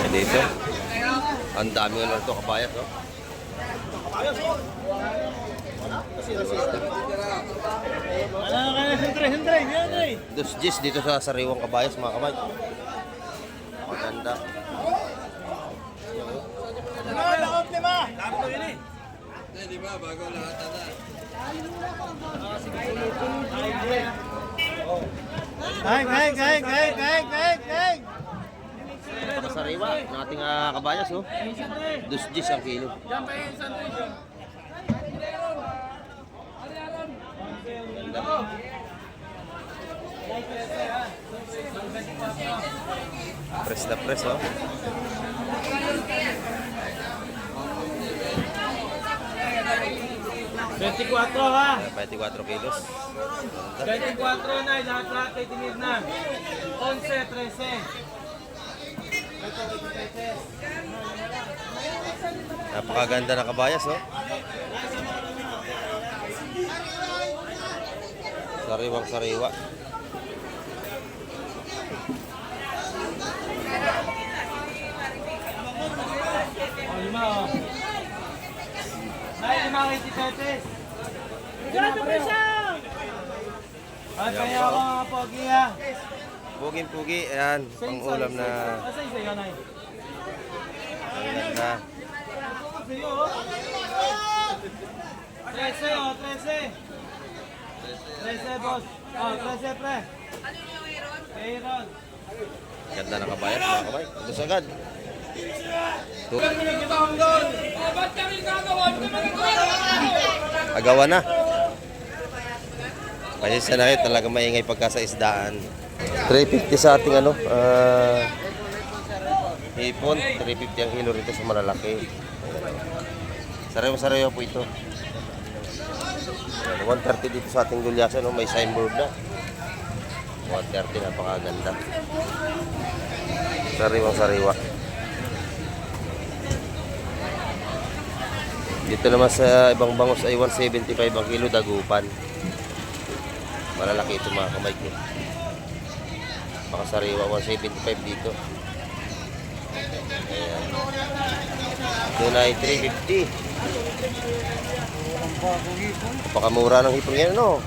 Dito. Ang dami nga lang ito, kabayas, no? Dos G's dito sa sariwang kabayas, mga kamay. Maganda. Di ba? Bago lahat na. Gay! Sariwa ng ating kabayas, oh. Dos G's ang kilo. Ganda. Press na press, oh. Ha? 24 kilos. 24 na, lahat-lahat ay tinid na. 11, 13. Napakaganda na kabayas, oh. Sariwang sariwa. Oh, lima, oh. Ay, lima kay Titetes. Grabe mo siya! At kaya ako mga pogi, ha? Puging-pugi, ayan, pang ulam na. Asa isa yun, ay? Ang ganda. Sa'yo, oh. 13, oh, 13. 13, boss. Oh, 13, pre. Ano yung Aaron? Aaron. Ganda na kabayas, mga kamay. Dos agad. Agawa na. Kasi sa nakit talaga maingay pagka sa isdaan. 350 sa ating hipon. 350 ang kilo rito sa malalaki. Sariwa-sariwa po ito. 130 dito sa ating gulyasan, no? May signboard na. 130, napakaganda. Sariwang-sariwa. Dito naman sa ibang bangos ay 175 ang kilo, dagupan. Malalaki ito, mga kamay ko. Pakasariwa, 175 dito. Ayan. Doon ay 350. Pakamura ng hipon yan, no?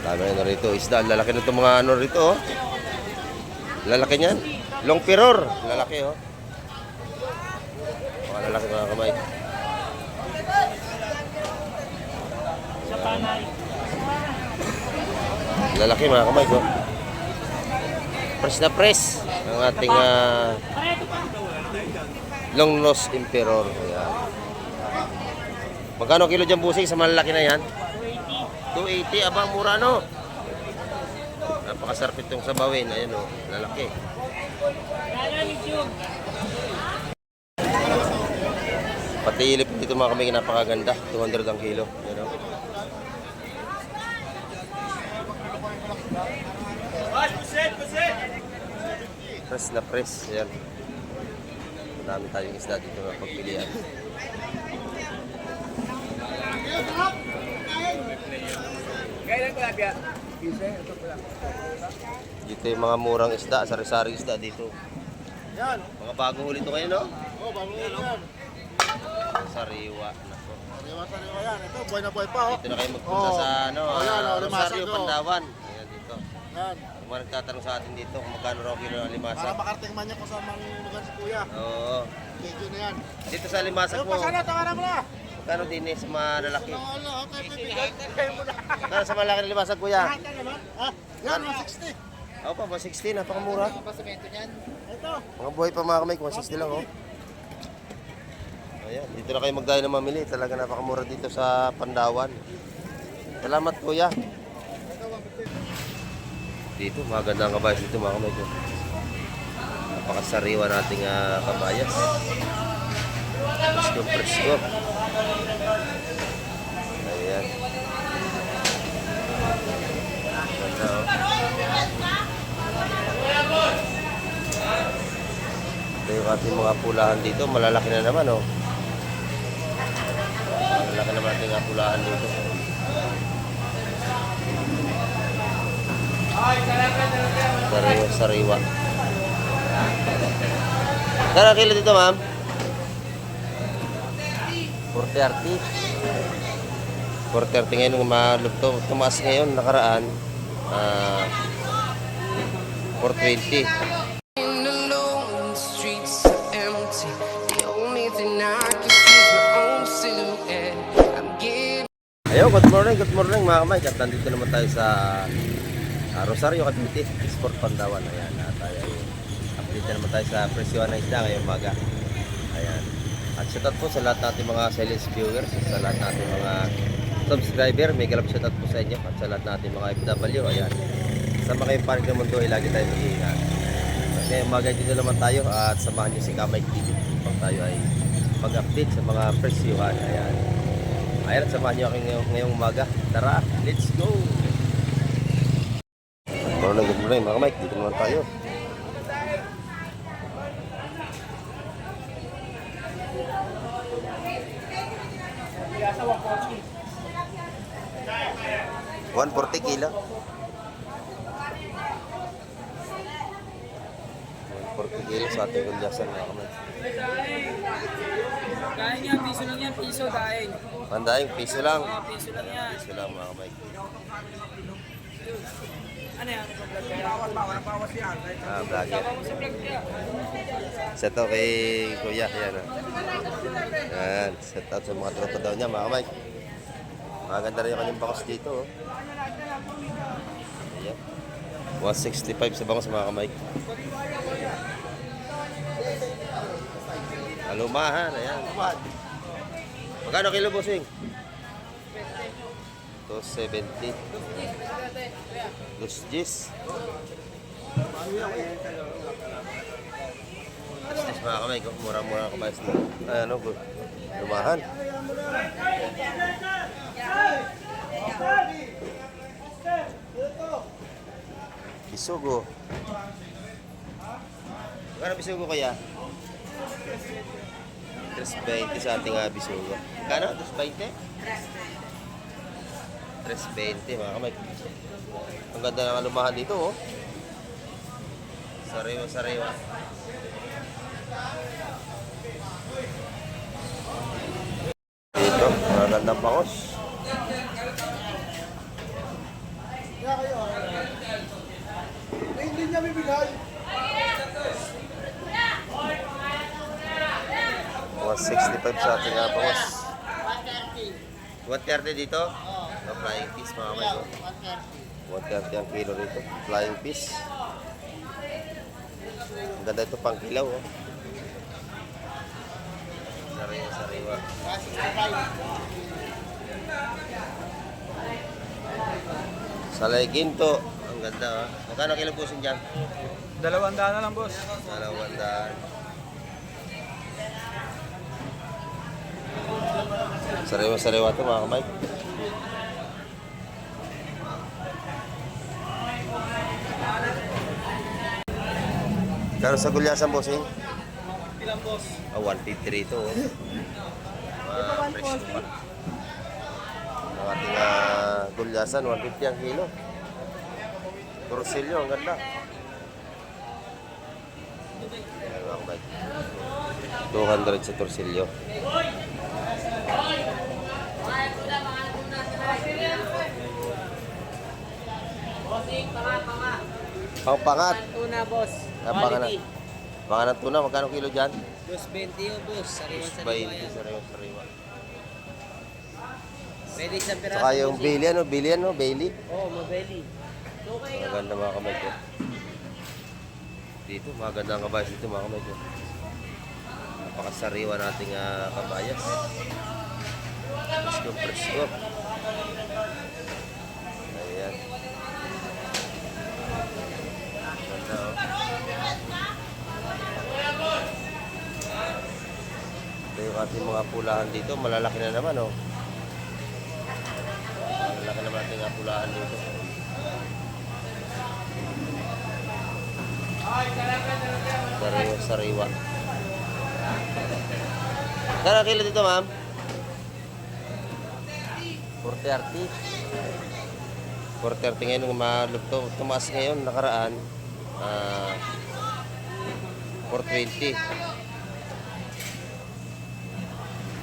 Dami na rito. Isda, lalaki na itong mga ano rito, oh. Lalaki niyan. Long piror. Lalaki, oh. Mga lalaki, mga kamay. Lalaki, mga kamay ko. Press na press ang ating long nose emperor. Ayan. Magkano kilo dyan, busing, sa malalaki na yan? 280. Abang mura, no? Napakasarap itong sabawin. Ayan, oh. Lalaki. Pati ilip dito, mga kamay, napakaganda. 200 ang kilo. Ayan, oh. Press na press. Ayan. Marami tayong isda dito na pagpilian. Dito yung mga murang isda, sari-sari isda dito. Mga bagong huli ito kayo, no? Oo, bagong huli yan. Sariwa. Nako. Sariwa yan. Ito, buhay na buhay pa, oh. Dito na kayo magpunta sa Rosario, Limasan, Pandawan. Ayan, dito. Yan. Kung mga nagtatanong sa atin dito kung magkano raw kilo ng limasak. Para makarating man niya kung saan mang lugar si Kuya. Oo. Medyo na yan. Dito sa limasak Ayun mo, pa sana, tawaran mo na. magkano din sa mga lalaki? Wala, okay, bibigay. Bigay mo na. Magkano sa malaki na limasak, kuya? Lahat na naman. Ah, yan, 160. Ako pa, 160, napakamura. Ito. Mga buhay pa, mga kamay, 160 lang, oh. Ayan, dito na kayo magdayo na mamili. Talaga napakamura dito sa Pandawan. Salamat, kuya. Dito, maganda ang kabayas dito, mga kamay ko. Napakasariwa nating kabayas. Presko, presko. Ayan. Ganda, oh. Ito yung ating mga pulahan dito. Malalaki na naman, oh. Malalaki naman ating mga pulahan dito. Sariwa, sariwa. Kano kilo dito, ma'am? 430. 430 ngayon ng malugto. Tumaas ngayon, nakaraan. 420. Alone, the streets are empty. The only thing I can see is my own silhouette. I'm getting Ayun, good morning mga kamay. At nandito naman tayo sa Rosario, Cavite, Sport Pandawan. Ayan, tayo ay update na naman tayo sa presyohan ng isda ngayong umaga. Ayan. At shoutout po sa lahat natin mga silent viewers, sa lahat natin mga subscriber. May galap shoutout po sa inyo at sa lahat natin mga FW. Ayan. Sa mga kayong panig ng mundo ay lagi tayo mag-iingat. Kasi umaga dito naman tayo at samahan nyo si Kamay TV upang tayo ay mag-update sa mga presyohan. Ayan. Ayan, samahan nyo aking ngayong umaga. Tara, let's go! Good morning mga Mike, dito naman tayo. $140 kilo. 140 kilo sa ating gulyasan mga Mike. Kaya niya, piso lang yan, piso dahil. Pandaing, piso lang. Piso lang yan. Piso lang mga Mike. Ano yan? Bawas yan. Vlogger. Bawas sa vlog niya. Set out kay Kuya. Yan. Yan. Set out sa mga tropa daw niya, mga kamay. Maganda rin yung kanyang bangos dito. Oh. Ayan. 165 sa bangos, mga kamay. Alumahan. Ayan. Magkano kilo, bossing? 270. Dos G's. Astis mga kamay ko. Mura-mura ako ba? Ay, ano po? Lumahan. Bisugo. Magkano bisugo kaya? 320 sa ating bisugo. Magkano? 320? 320 mga kamay. Ang ganda ng alumahan dito, oh. Sariwa. Dito, ang gandang bangos. Hindi niya bibigay. 165 sa ating bangos. 130 dito? Oh, flying fish mga kamay ko. 130 ang kilo rito. Flying fish. Ang ganda ito pang kilaw, oh. Sariwa. Salay ginto. Ang ganda, oh. Magkano kilo pusin dyan? 200 na lang, boss. 200. Sariwa ito mga kamay. Kano sa gulyasan, bossing? Ilang, boss? 153 ito. Oh. Fresh pa. Ang ating gulyasan, 150 ang kilo. Torsilyo, ang ganda. Ayan mga kabay. 200 sa torsilyo. Pang-pangat. Tuna, boss. Panganat tuna, magkano kilo dyan? 220 yung, boss. Sariwa-sariwa yan. Sariwa. Pwede isang piraso. Saka yung Bailey, Bailey. Oo, mabeli. Maganda mga kamay ko. Dito, maganda ang kabayas dito mga kamay ko. Napakasariwa nating kabayas. Presko. Ayan. Ganda, oh. Ito yung ating mga pulahan dito. Malalaki na naman, oh. Malalaki naman ating pulahan dito. Sariwa. Kano kilo dito, ma'am? 430. 430 ngayon ng malugto. Tumaas ngayon, nakaraan. 420.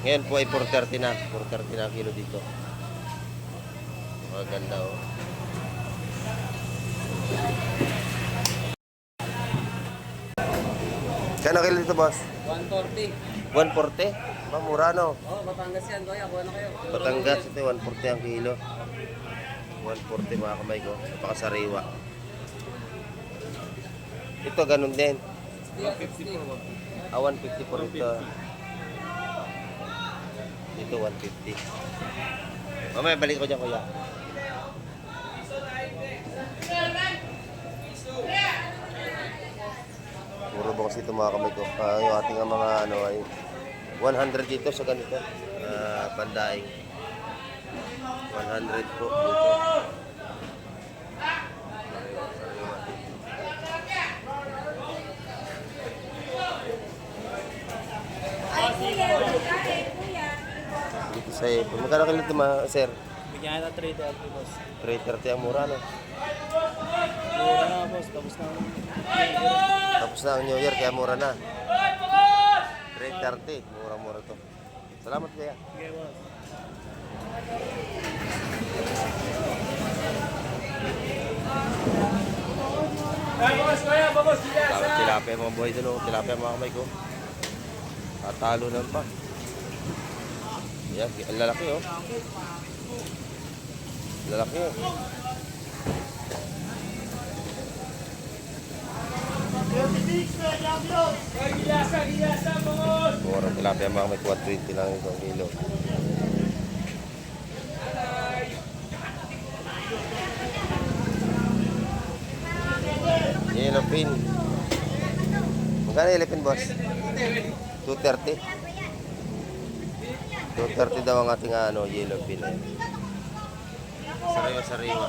Ngayon po ay 430 na. 430 na ang kilo dito. Maganda oh. Kano kilo dito, boss? 140. 140? Mura no? Oh, Batangas yan, kuya. Kuha na kayo. Batangas, ito 140 ang kilo. 140 mga kamay ko. Napakasariwa. Ito ganun din. 150. 150 po rito. Dito 150. Mamaya balik ko dyan kuya. Puro ba kasi ito mga kamay ko. Yung ating mga ano ay 100 dito sa ganito. Pandaing. 100 po dito. Dito sa Ipon. Magkano kilo ito sir? Bigyan kita 330, boss. 330 ang mura no? Mura na, boss. Tapos na. Tapos na ang New Year kaya mura na. 330. Mura-mura to. Salamat kuya. Okay, boss. Tapos tilapia mga buhay doon. Tilapia mga kamay ko. Tatalo na pa. Yan, ang lalaki oh. Lalaki oh. Murang tilapia mga may 420 lang ito ang kilo. Yellow pin. Magkano yellow pin, boss? 230. 230 daw ang ating yellow pin. Sariwa-sariwa.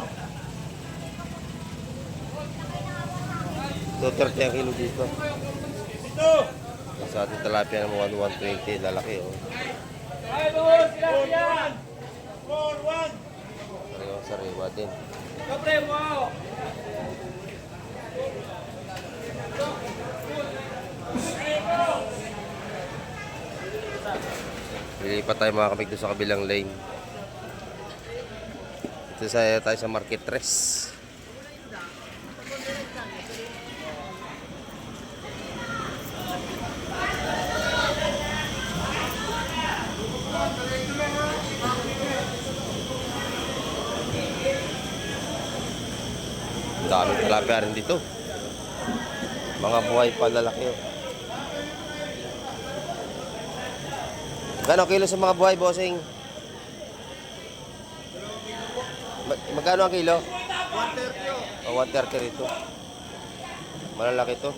230 ang kilo dito. Sa ating tilapia naman 120, lalaki oh. Sariwa-sariwa din. Lilipat tayo mga kamig doon sa kabilang lane. Ito tayo sa Market 3. Daming tilapia rin dito. Mga buhay pa lalaki oh. Gano'ng kilo sa mga buhay, bossing? Magkano ang kilo? 130 oh. 130 rito. Malalaki to.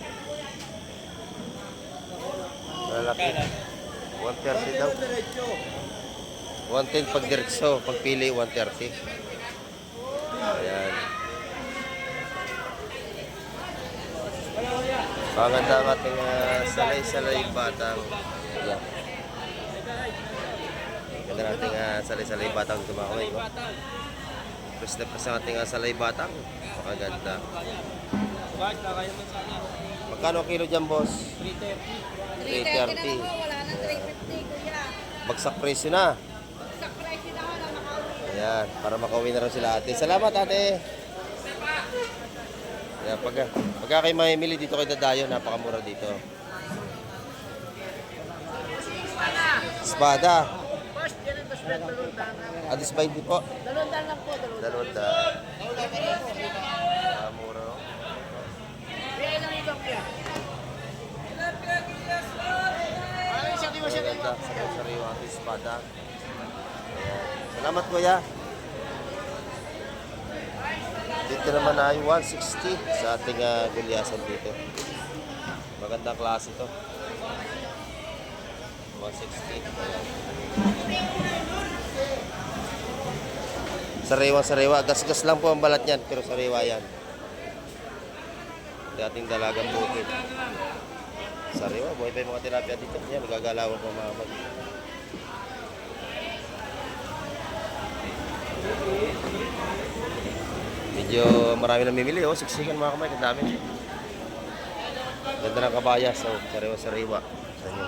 Malalaki. 130 daw. 110 pag diretso. Pag pili, 130. Ayan. Maganda ang ating salay-salay batang. Ayan. Ganda nating salay-salay batang tumakamay ko. Press na press ang ating salay batang. Makaganda. Magkano kilo dyan, boss? 330. 330 na wala na 350 kuya. Bagsak presyo na. Sa price na wala makauwi. Ayan, para makauwi na rin sila ate. Salamat ate. Ayan, pagka kayo mamimili dito kay Dadayo, napakamura dito. Espada. First, yan ang taswet, dalundan. Adis 20 po. Dalundan lang po, dalundan. Dalawang mura. Oh. Kaya lang ito, kuya. Ay, siya, di mo siya, di mo. Maganda. Sariwa ang espada. Ayan. Salamat kuya. Dito naman ay 160 sa ating gulyasan dito. Magandang klase to. 160. Sariwa-sariwa. Gas-gas lang po ang balat niyan, pero sariwa yan. Dating dalagang bukid. Sariwa. Buhay pa yung mga tilapia dito. Yan, nagagalawan po mga mag. Medyo marami na mimili. Oh. Siksikan mga kamay. Ang dami. Ganda ng kabayas. Oh, sariwa-sariwa. Sa inyo.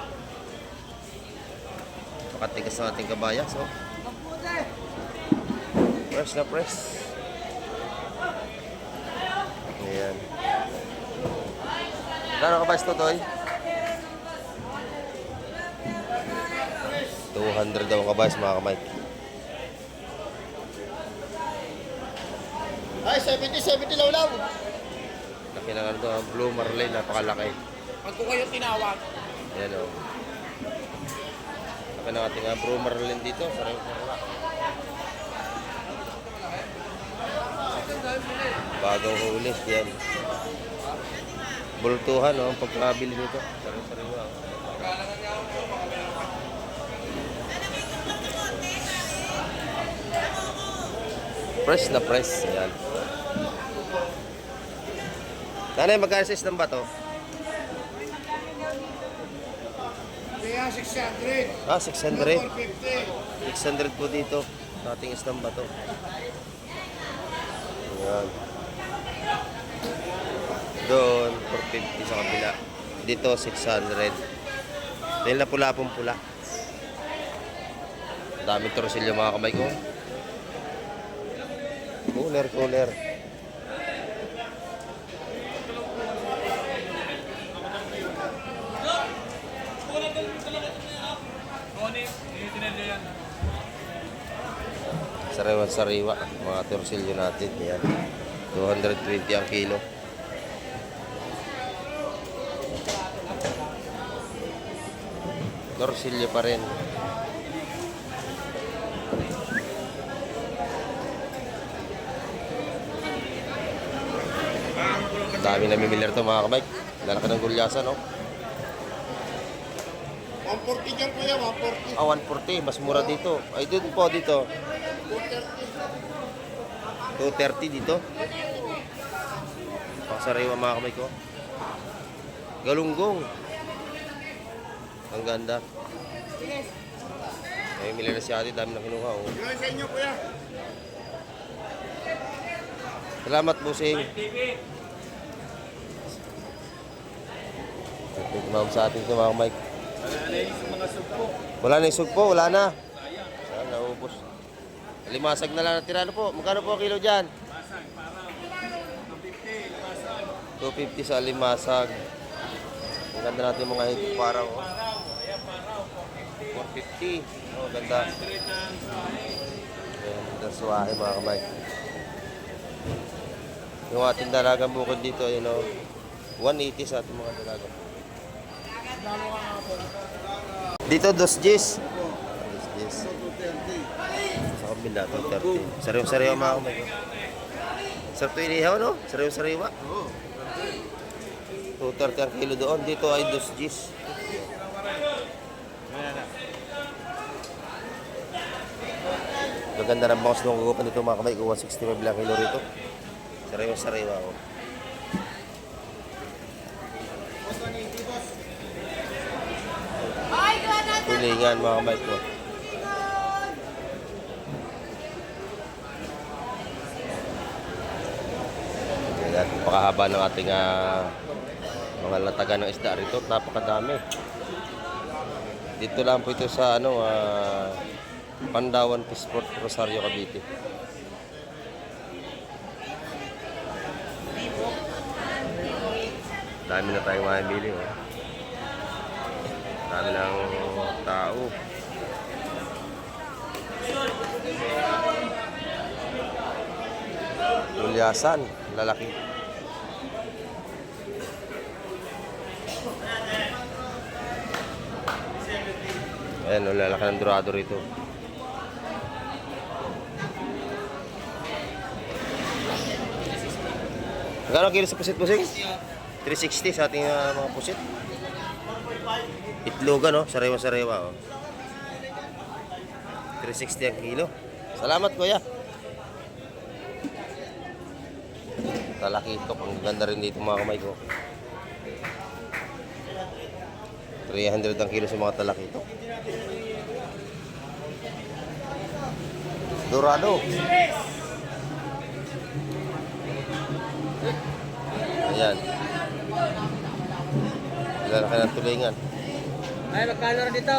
Pakatigas ng ating kabayas. Oh. Fresh na fresh. Ayan. Gano'ng kabayas to, Toy? 200 daw ang kabayas, mga kamay. Ay, 70 lawlaw. Laki ng ano to, ang Blue Marlin, napakalaki. Pag ko kayo tinawag. Ayan o. Laki ng ating Blue Marlin dito. Sariwa-sariwa. Bagong huli. Yan. Bultuhan o, ang pagkabili nito. Sariwa-sariwa. Fresh na fresh. Ayan. Nanay, magkano sa isang bato? Kaya 600. Ah, 600. 450. 600 po dito sa ating isang bato. Ayan. Doon, 450 sa kabila. Dito, 600. Dahil na pula pong pula. Daming torsilyo mga kamay ko. Cooler. Sariwa-sariwa mga torsilyo natin. Yan. 220 ang kilo. Torsilyo pa rin. Dami namimilir to mga kamay. Lalaki ng gulyasan, no? 140 dyan kuya, 140. Ah, 140. Mas mura dito. Ay, dito po dito. 230 dito. Pasariwa mga kamay ko. Galunggong. Ang ganda. Namimilir na si ate. Dami na kinuha, oh. Yun sa inyo kuya. Salamat, busing. Tumawag sa atin ito mga Mike. Wala na yung sugpo, wala na. Saan, naubos. Limasag na lang natira. Ano po? Magkano po ang kilo dyan? 250 sa limasag. Ang ganda natin mga higit paraw. 450. Oh, ganda. Ayan, ganda suwahe mga kamay. Yung ating dalagang bukod dito, you know, 180 sa ating mga dalagang. Dito, 2 Gs. 2 Gs. Sa kabila, 230. Sariwa-sariwa mga kamay ko. Sarap ito inihaw, no? Sariwa-sariwa. 230 ang kilo doon. Dito ay 2 Gs. Maganda ng bangus ng gugupan dito mga kamay. 165 lang kilo rito. Sariwa-sariwa, oh. Tulingan mga kamay ko. Ayan, pakahaba ng ating mga latagan ng isda rito. Napakadami. Dito lang po ito sa Pandawan Fishport, Rosario, Cavite. Dami na tayong mamili, oh. Dami ng tao. Gulyasan, lalaki. Ayan, lalaki ng dorado rito. Magkano kilo sa pusit-pusing? 360 sa ating mga pusit. Itlogan, no? Sariwa-sariwa, oh. 360 ang kilo. Salamat, kuya. Talakitok. Ang ganda rin dito mga kamay ko. 300 ang kilo sa mga talakitok. Dorado. Ayan. Lalaki ng tulingan. Ay, magkano rin dito?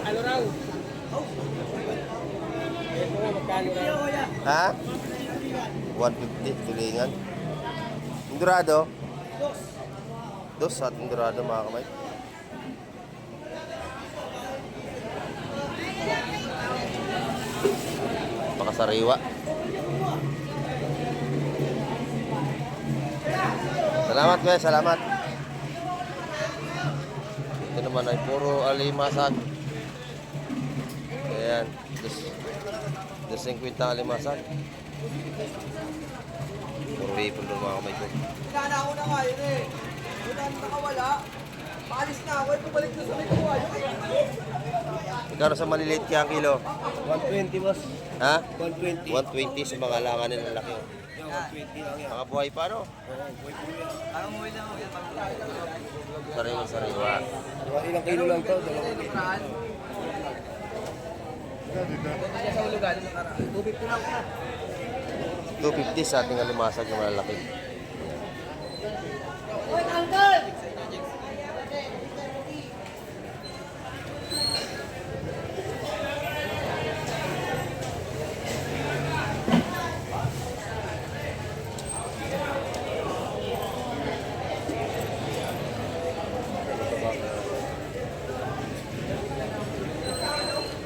Ano raw? Ito nga, magkano raw? Ha? 150 tulingan. Dorado? Dos sa ating dorado mga kamay. Pakasariwa. Salamat guys, salamat. Ito naman ay puro alimasag. Ayan, dos 50 alimasag. Puro hipon doon mga kamay ko. Kailangan ako na nga yun eh. Wala na nakawala. Paalis na ako, pabalik na sa may kawayo. Ikaw sa maliliit kaya ang kilo? 120 boss. Ha? 120. 120 sa mga langan ng laki. Oh. 120 lang yan. Mga buhay pa, no? Parang umuwi lang ako yan. Sariwa-sariwa. Ilang kilo lang to? 2 litrahan. Sa ulugan, 250 lang ka. 250 sa ating alimasag na malalaki.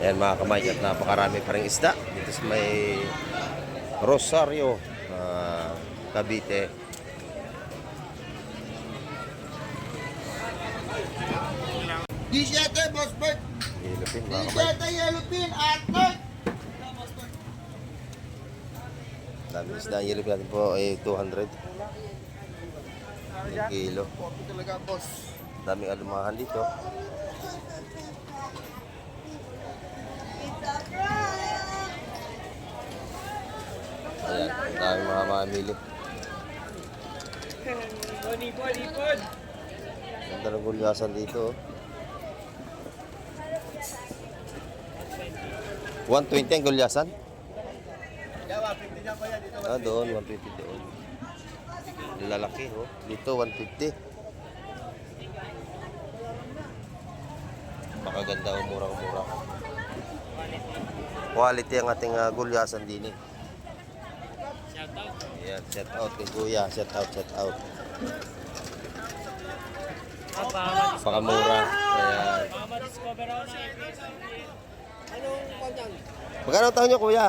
Ayan mga kamay, at napakarami pa rin isda dito sa may Rosario, Cavite. D7, Boss Bert. Ilupin mga kamay. D7, yellow pin, at Bert. Dami isda, ang ilupin natin po ay 200 yung kilo. Popo talaga, boss. Daming alumahan dito. Ayan, ang daming mga mamili. Lipod! Ganda ng gulyasan dito. 120 ang gulyasan? Ah, doon, 120 doon. Lalaki, oh. Dito, 150. Makaganda, oh, murang-mura. Quality ang ating gulyasan din, eh. Ayan, shout out kay Kuya. Shout out. Pakamura. Ayan. Magkano taon nyo, Kuya?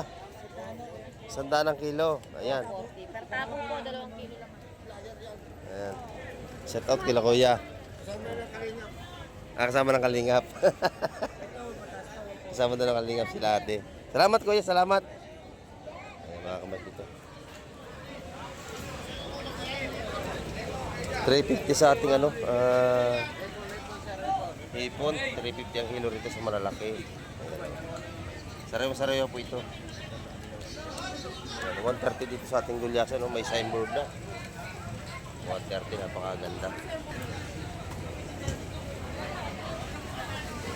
100 ang kilo. Ayan. Per tapong po, 2 kilo lang. Ayan. Shout out kila Kuya. Kasama ng kalingap. Kasama na ng kalingap sila ate. Salamat Kuya, salamat. Ayan, mga kamay dito. 350 sa ating hipon. 350 ang kilo rito sa malalaki. Sarayo-sarayo po ito. 130 dito sa ating gulyasan, may signboard na. 130, napakaganda.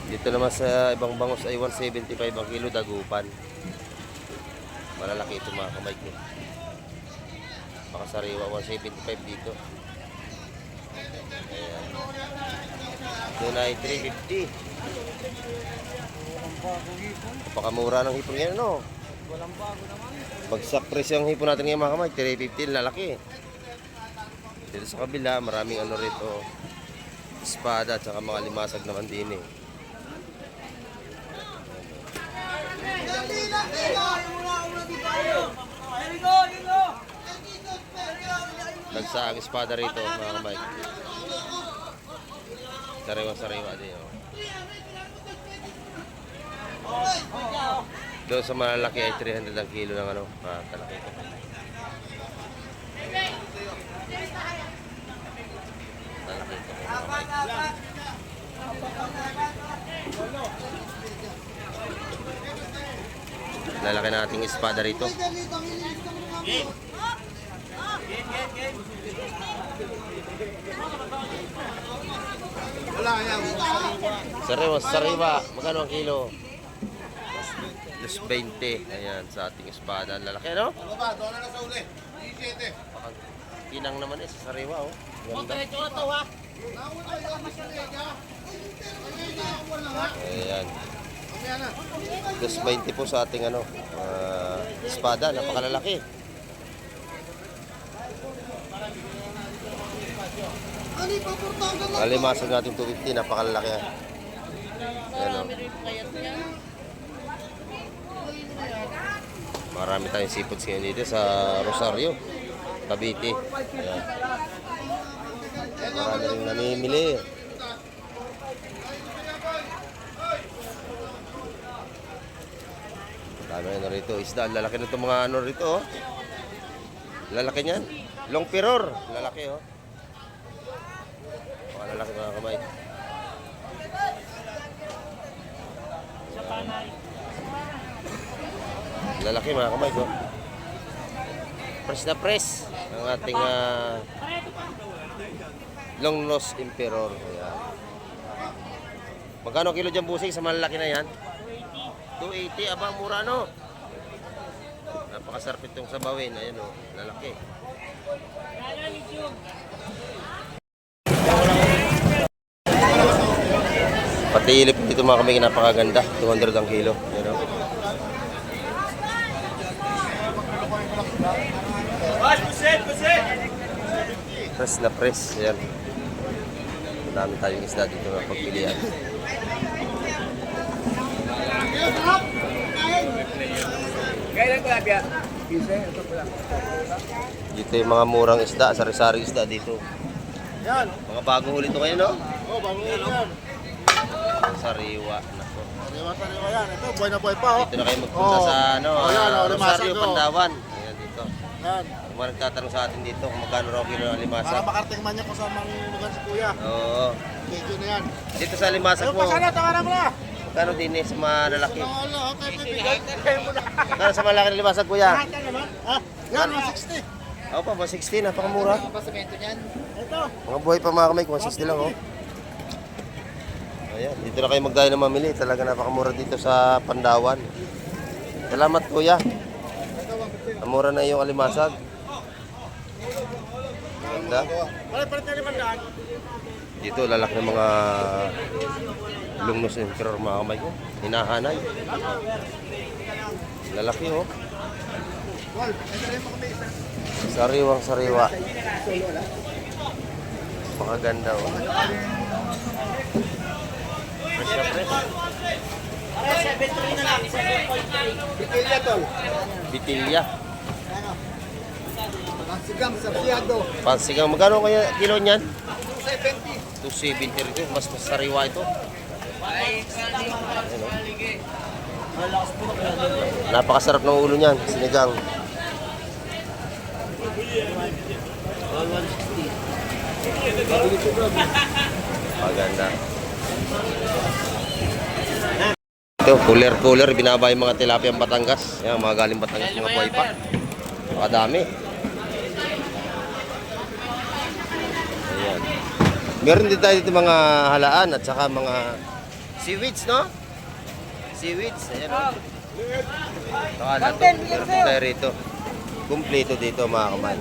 Dito naman sa ibang bangos ay 175 ang kilo, dagupan. Malalaki ito mga kamay ko. Makasariwa, 175 dito. Ayan. Doon ay 350. Napakamura ng hipon ngayon, no? Walang bago naman. Bagsak presyo ang hipon natin ngayon mga kamay, 350, lalaki. Dito sa kabila, maraming rito. Espada at saka mga limasag naman din, eh. Nagsaang espada rito mga kamay. Sariwa-sariwa din, oh. Doon sa malalaki ay 300 ang kilo ng kalaki ito. Malaki ito mga kamay. Lalaki nating espada rito. Wala yan. Sariwa. Magkano ang kilo? 20. Ayan, sa ating espada. Lalaki, no? Ano ba? Doon na sa uli. D7. ginang naman eh, sa sariwa oh. Ganda. Ayan. Plus 20 po sa ating ano, espada, napakalalaki. Alimasag natin 250, napakalalaki yan. Ayan o. Marami tayong seafoods ngayon dito sa Rosario, Cavite. Ayan. Marami rin namimili. Dami na rito. Isda, lalaki na itong mga ano rito oh. Lalaki niyan. Long piror, lalaki oh. Mga lalaki mga kamay. Lalaki mga kamay ko. Press na press ang ating long nose emperor. Ayan. Magkano kilo dyan busing sa malalaki na yan? 280. Aba, mura no? Napakasarap itong sabawin. Ayan o, lalaki. Pati ilip dito mga kamay, napakaganda. 200 ang kilo. Ayan o. Press na press. Ayan. Marami tayong isda dito na pagpilian. Dito yung mga murang isda, sari-sari isda dito. Yan. Mga bagong huli ito kayo, no? Oh, bago yan. Sariwa. Nako. Sariwa yan. Ito, buhay na buhay pa oh. Dito na kayo magpunta sa ano, Ayan, Rosario, limasag, Pandawan. Ayan dito. Yan. Kung mga nagtatanong sa atin dito kung magkano raw kilo ng Para limasag. makarating man niya kasamang lugar si kuya. Oo. Medyo na yan. Dito sa limasag Ayun mo, pa sana, tawaran mo na. magkano din eh sa mga lalaki? Wala, okay, bibigay. Bigay mo na. Magkano sa malaki na limasag, kuya? Lahat na naman. Ah, yan, 160. Ako pa, 160, napakamura. Ito. Mga buhay pa mga kamay, 160 lang oh. Ayan, dito na kayo magdayo ng mamili. Talaga napakamura dito sa Pandawan. Salamat kuya. Amura na yung alimasag. Ganda. Palit na 500. Dito lalaki ng mga lungnos ng kiror mga kamay ko. Hinahanay. Lalaki oh. Sariwang sariwa. Pakaganda oh. Fresh na fresh. Bitilya tol. Bitilya. Sigam sa Piado. Pansigang. Magkano kaya kilo niyan? 270. 270 rito. Mas sariwa ito. Ayan, oh. Napakasarap ng ulo niyan. Sinigang. Maganda. Ito, cooler. Binaba yung mga tilapia ng Batangas. Yan, mga galing Batangas, mga buhay pa. Makadami. Ayan. Meron din tayo dito mga halaan at saka mga seaweeds, no? Seaweeds. Ayan, no? Saka to. Meron din tayo rito. Kumpleto dito, mga kamay.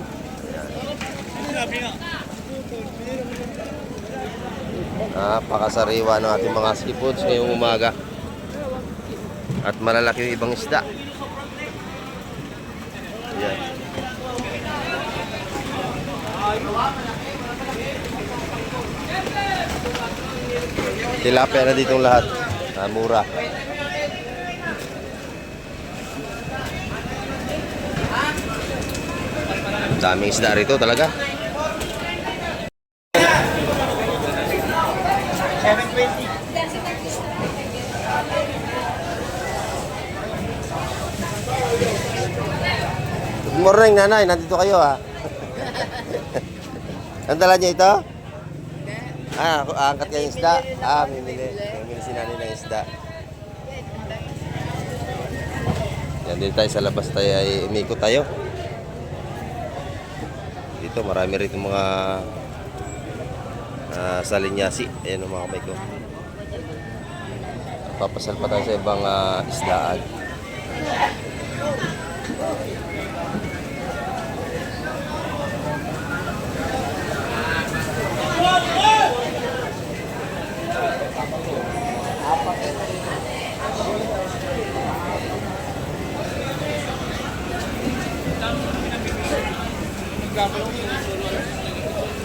Ayan. Napakasariwa ng ating mga seafoods ngayong umaga. At malalaki yung ibang isda. Ayan. Tilapia na ditong lahat. Mura. Daming isda rito talaga. 720. Good morning, nanay. Nandito kayo, ha? Ang dala niya ito? Angkat kayo yung isda? Mimili. Mimili si nanay ng isda. Yan, dito tayo sa labas tayo ay umikot tayo. Dito, marami rito mga salinyasi. Ayan ang mga kamay ko. Papasal pa tayo sa ibang isdaan.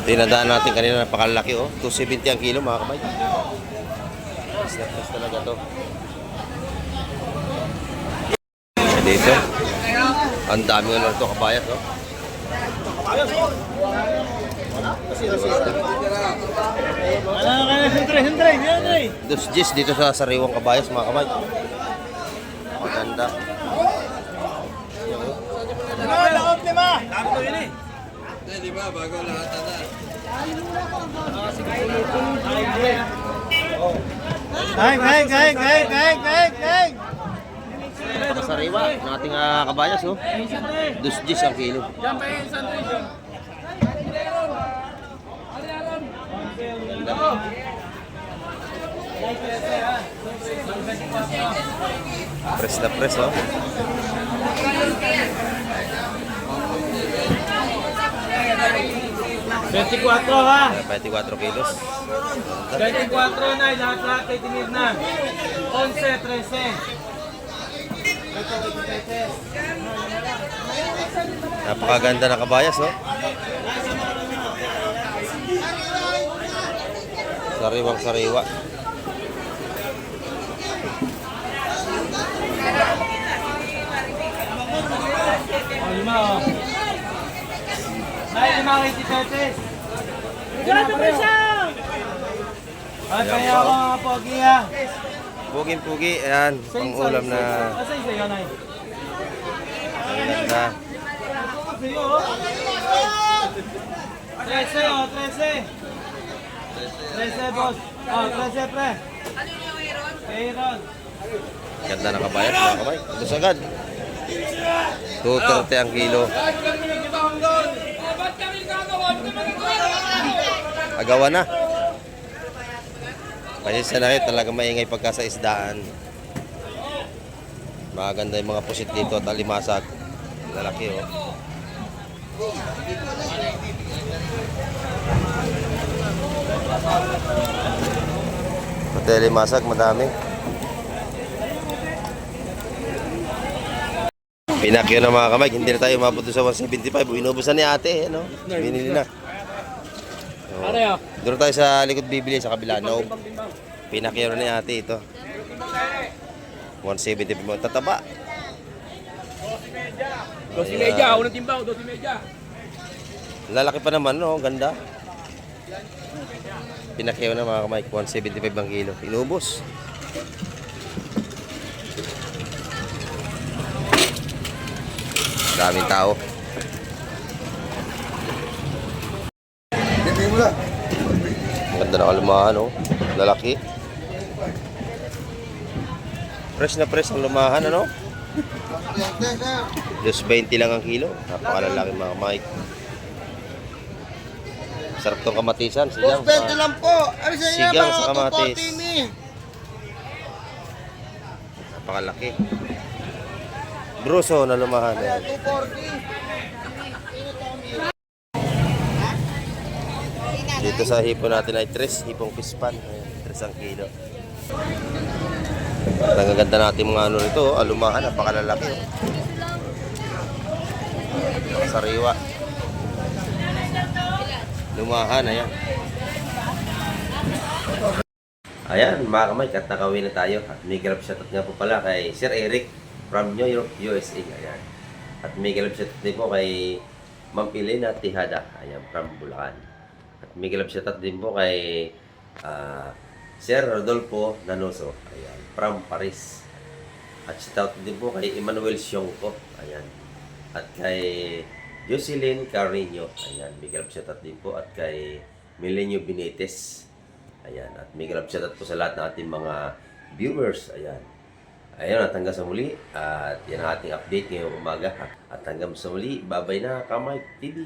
Tinandaan natin kanina, napakalaki oh. 270 ang kilo mga kamay. Snap talaga to. Dito. Ang dami nga lang ito, kabayat oh. Dos G's dito sa sariwang kabayas mga kamay. Maganda. Hindi, di ba? Bago lahat na. Sa sariwa ng ating kabayas oh. Dos G's ang kilo. Press na press oh. ha? 24 kilos. 24 na, lahat-lahat kay tinid na. 11, 13. Napakaganda na kabayas oh. Sariwang sariwa. Oh, 5 oh. Nay, 5 kay Tipetes. Grabe mo siya! At kaya ako mga pogi ha. Puging-pugi, ayan, pang ulam na Asa yung sa'yo, Nay? ang ganda. Sa'yo oh. 13 oh, 13. 13 boss. Oh, 13 pre. Ano yung Aaron? Aaron. Ganda na kabayas mga kamay. Ito agad. 230 ang kilo. Agawa na. Kasi sa nakit talaga maingay pagka sa isdaan. Maganda yung mga pusit dito at alimasag. Lalaki oh. Pati alimasag madami. Pinakyo na mga kamay, hindi na tayo umabot sa 175. Inubusan ni ate, ano? Binili na. So, doon tayo sa likod bibili sa kabila. No. Pinakyo na ni ate ito. 175. Tataba. 12.30, unang timbang, 12.30. Lalaki pa naman, no? Ganda. Pinakyo na mga kamay, 175 ang kilo. Inubos. Daming tao. Ganda na kalumahan, oh. Lalaki. Fresh na fresh ang lumahan, ano? 20 lang ang kilo. Napakalalaki mga Mike. Sarap tong kamatisan. Sigang. lang po. Ano sa inyo? Sigang sa kamatis. Napakalaki. Bruso na lumahan. Ayan. 240. Dito sa hipon natin ay 3, hipong pispan. Ayan, 3 ang kilo. Ang ganda natin mga ano nito, alumahan, napakalalaki. Sariwa. Lumahan, ayan. Ayan, mga kamay, at nakawin na tayo. At may grab shoutout nga po pala kay Sir Eric from New York, USA. Ayan. At may grab shoutout din po kay Ma'am Elena Tihada. Ayan, from Bulacan. At may grab shoutout din po kay Sir Rodolfo Nanoso. Ayan, from Paris. At shoutout din po kay Emmanuel Sionco. Ayan. At kay Jocelyn Carreño. Ayan, may grab shoutout din po. At kay Milenio Benitez. Ayan, at may grab shoutout po sa lahat ng ating mga viewers. Ayan. Ayan, at hanggang sa muli. At yan ang ating update ngayong umaga. At hanggang sa muli, babay na, Kamay TV.